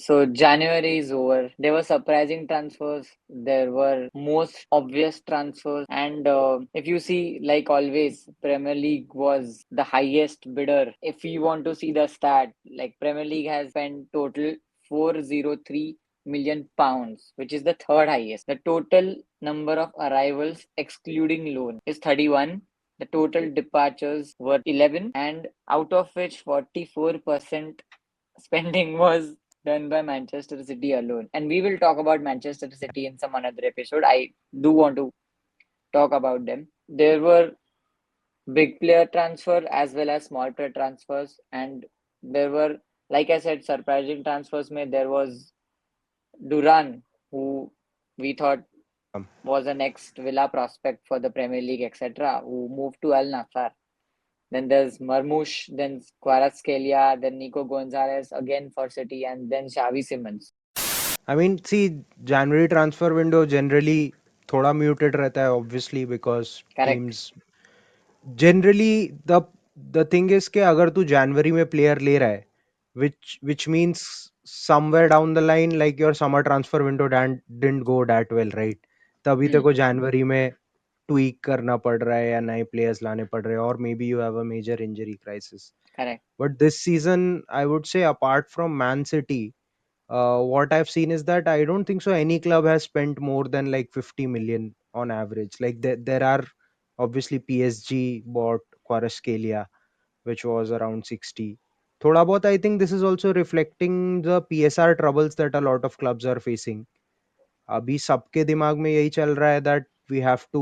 So January is over. There were surprising transfers. There were most obvious transfers. And if you see, like always, Premier League was the highest bidder. If you want to see the stat, like Premier League has spent total 403 million pounds, which is the third highest. The total number of arrivals, excluding loan, is 31. The total departures were 11, and out of which 44% spending was done by Manchester City alone. And we will talk about Manchester City in some another episode. I do want to talk about them. There were big player transfer as well as small player transfers, and there were, like I said, surprising transfers. Made there was Duran, who we thought Yeah. was a next Villa prospect for the Premier League, etc., who moved to Al Nassr. Then there's Marmoush, then Kvaratskhelia, then Nico Gonzalez again for City, and then Xavi Simons. I mean, see, January transfer window generally थोड़ा muted रहता है obviously because Correct. teams generally the thing is कि अगर तू जनवरी में player ले रहा है which means somewhere down the line like your summer transfer window didn't go that well, right? तभी तेरे Hmm. को जनवरी में tweak करना पड़ रहा है या नए players लाने पड़ रहे हैं or maybe you have a major injury crisis. Correct. But this season I would say apart from Man City, what I've seen is that I don't think so any club has spent more than like 50 million on average. Like there are obviously PSG bought Kvaratskhelia, which was around 60. Thoda bahut, I think this is also reflecting the PSR troubles that a lot of clubs are facing. अभी सबके दिमाग में यही चल रहा है that we have to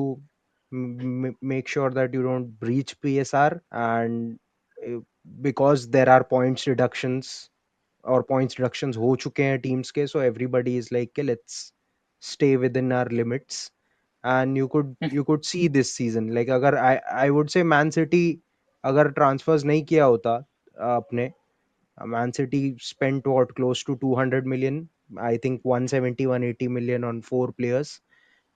make sure that you don't breach PSR and uh, because there are points deductions और points deductions हो चुके हैं टीम्स के सो एवरीबॉडी इज लाइक के let's stay within our limits and you could see this season like अगर I would say Man City अगर transfers नहीं किया होता अपने Man City spent what close to 200 million, I think 170 180 million on four players.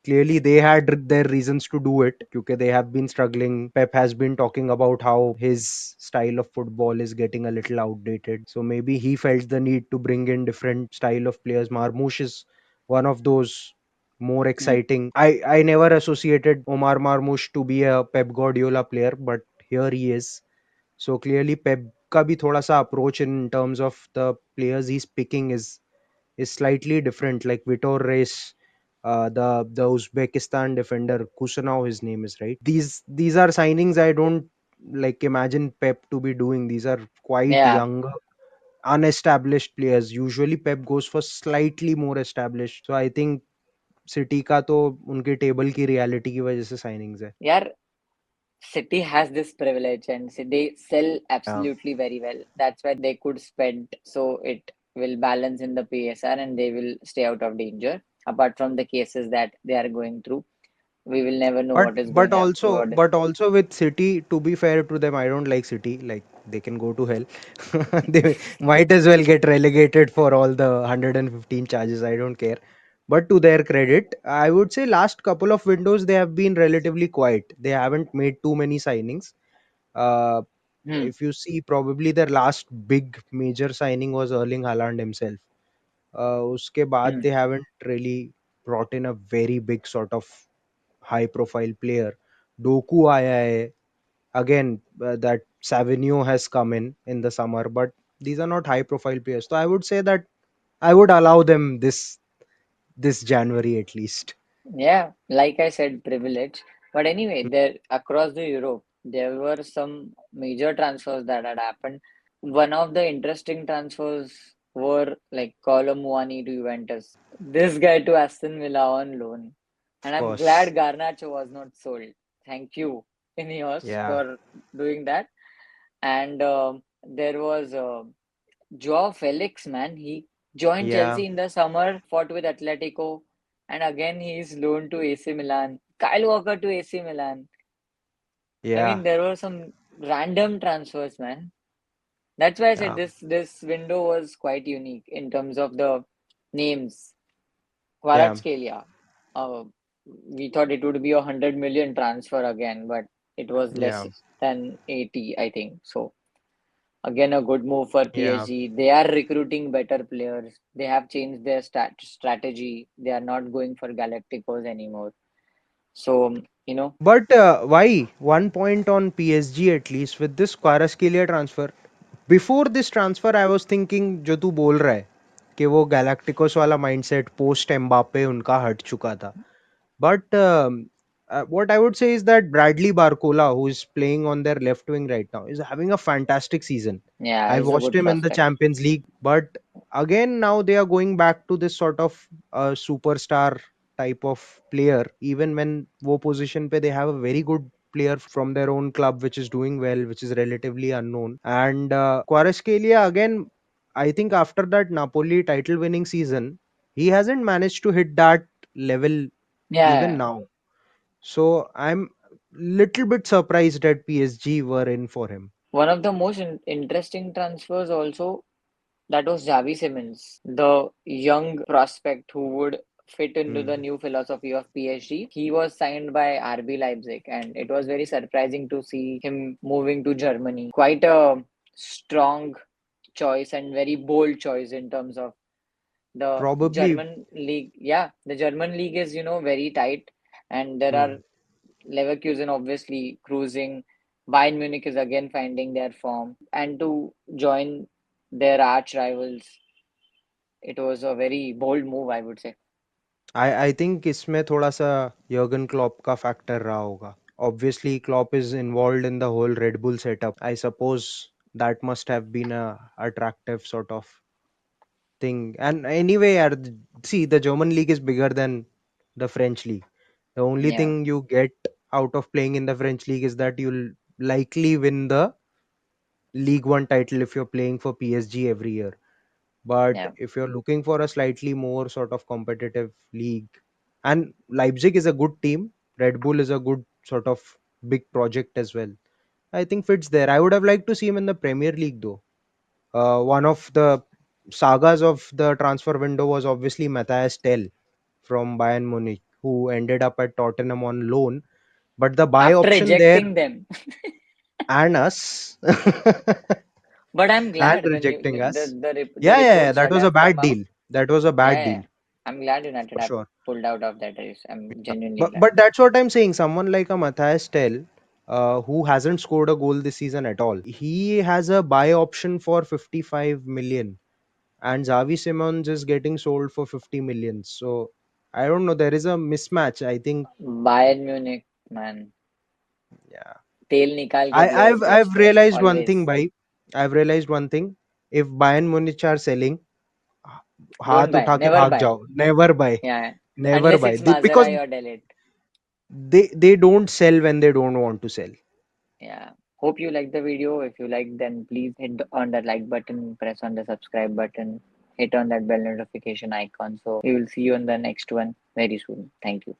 Clearly they had their reasons to do it because they have been struggling. Pep has been talking about how his style of football is getting a little outdated, so maybe he felt the need to bring in different style of players. Marmoush is one of those more Hmm. exciting. I never associated Omar Marmoush to be a Pep Guardiola player, but here he is. So clearly Pep का भी थोड़ा सा approach in terms of the players he's picking is slightly different. Like Vitor Reis, the Uzbekistan defender Kusanov, his name is, right. These are signings I don't like imagine Pep to be doing. These are quite Yeah. young, unestablished players. Usually Pep goes for slightly more established. So I think City का तो उनके table की reality की वजह से signings है. Yeah. City has this privilege and they sell Yeah. absolutely very well. That's why they could spend, so it will balance in the PSR and they will stay out of danger. Apart from the cases that they are going through, we will never know But what is but going also afterward. but also with City, to be fair to them, I don't like City. Like they can go to hell. They might as well get relegated for all the 115 charges. I don't care. But to their credit, I would say last couple of windows they have been relatively quiet. They haven't made too many signings. Uh, Hmm. if you see, probably their last big major signing was Erling Haaland himself. उसके बाद Hmm. they haven't really brought in a very big sort of high profile player. Doku आया है. Again, that Savinio has come in the summer, but these are not high profile players. So I would say that I would allow them this January at least. Yeah, like I said, privilege. But anyway, there across the Europe, there were some major transfers that had happened. One of the interesting transfers were like Muani to Juventus. This guy to Aston Villa on loan. And Of I'm glad course. Garnacho was not sold. Thank you, Ineos, Yeah. for doing that. And there was Joao Felix, man. He joined Yeah. Chelsea in the summer, fought with Atletico, and again he is loaned to AC Milan. Kyle Walker to AC Milan. I Yeah. mean, there were some random transfers, man. That's why I said Yeah. this window was quite unique in terms of the names. Yeah. Kvaratskhelia. Uh, we thought it would be 100 million transfer again, but it was less Yeah. than 80, I think. So Again, a good move for Yeah. PSG. They are recruiting better players. They have changed their strategy. They are not going for Galacticos anymore. So, But why? One point on PSG at least with this Kvaratskhelia transfer. Before this transfer, I was thinking जो तू बोल रहा है कि वो galacticos वाला mindset post Mbappe उनका हट चुका था. But what I would say is that Bradley Barcola, who is playing on their left wing right now, is having a fantastic season. yeah, I he's a watched good him in the prospect. Champions League, but again now they are going back to this sort of superstar type of player. Even when wo position pe they have a very good player from their own club, which is doing well, which is relatively unknown. And Kvaratskhelia again, I think after that Napoli title-winning season, he hasn't managed to hit that level even Yeah, now. So I'm little bit surprised that PSG were in for him. one of the most interesting transfers also, that was Javi Simmons, the young prospect who would fit into the Hmm. new philosophy of PSG. He was signed by RB Leipzig, and it was very surprising to see him moving to Germany. Quite a strong choice and very bold choice in terms of the Probably. German league. Yeah, the German league is, very tight, and there are Hmm. Leverkusen obviously cruising. Bayern Munich is again finding their form, and to join their arch rivals, it was a very bold move, I would say. I think इसमें थोड़ा सा Jurgen Klopp का factor रहा होगा. Obviously, Klopp is involved in the whole Red Bull setup. I suppose that must have been a attractive sort of thing. And anyway, see, the German league is bigger than the French league. The only Yeah, thing you get out of playing in the French league is that you'll likely win the League One title if you're playing for PSG every year. But yeah, if you're looking for a slightly more sort of competitive league, and Leipzig is a good team, Red Bull is a good sort of big project as well. I think fits there. I would have liked to see him in the Premier League though. One of the sagas of the transfer window was obviously Matthias Tell from Bayern Munich, who ended up at Tottenham on loan. But the buy after option there rejecting them. and us But I'm and glad when rejecting us. the Yeah. reports That that was a have come bad out. deal. That was a bad Yeah, deal yeah. I'm glad United for have sure. pulled out of that race. I'm Yeah. genuinely But glad. but that's what I'm saying. Someone like a Matthias Tell, who hasn't scored a goal this season at all, he has a buy option for 55 million, and Xavi Simons is getting sold for 50 million. So I don't know. There is a mismatch. I think. Bayern Munich, man. Yeah. तेल निकाल के I, दिया वो I've clutch पे realized one always. thing, bhai. I've realized one thing. If Bayern Munich are selling, Don't हाथ buy, उठा के never भाग buy. जाओ. Never buy. Yeah, Never unless buy. it's Because Mazerai or Delete. they don't sell when they don't want to sell. Yeah. Hope you like the video. If you like, then please on that like button, press on the subscribe button, hit on that bell notification icon. So we will see you on the next one very soon. Thank you.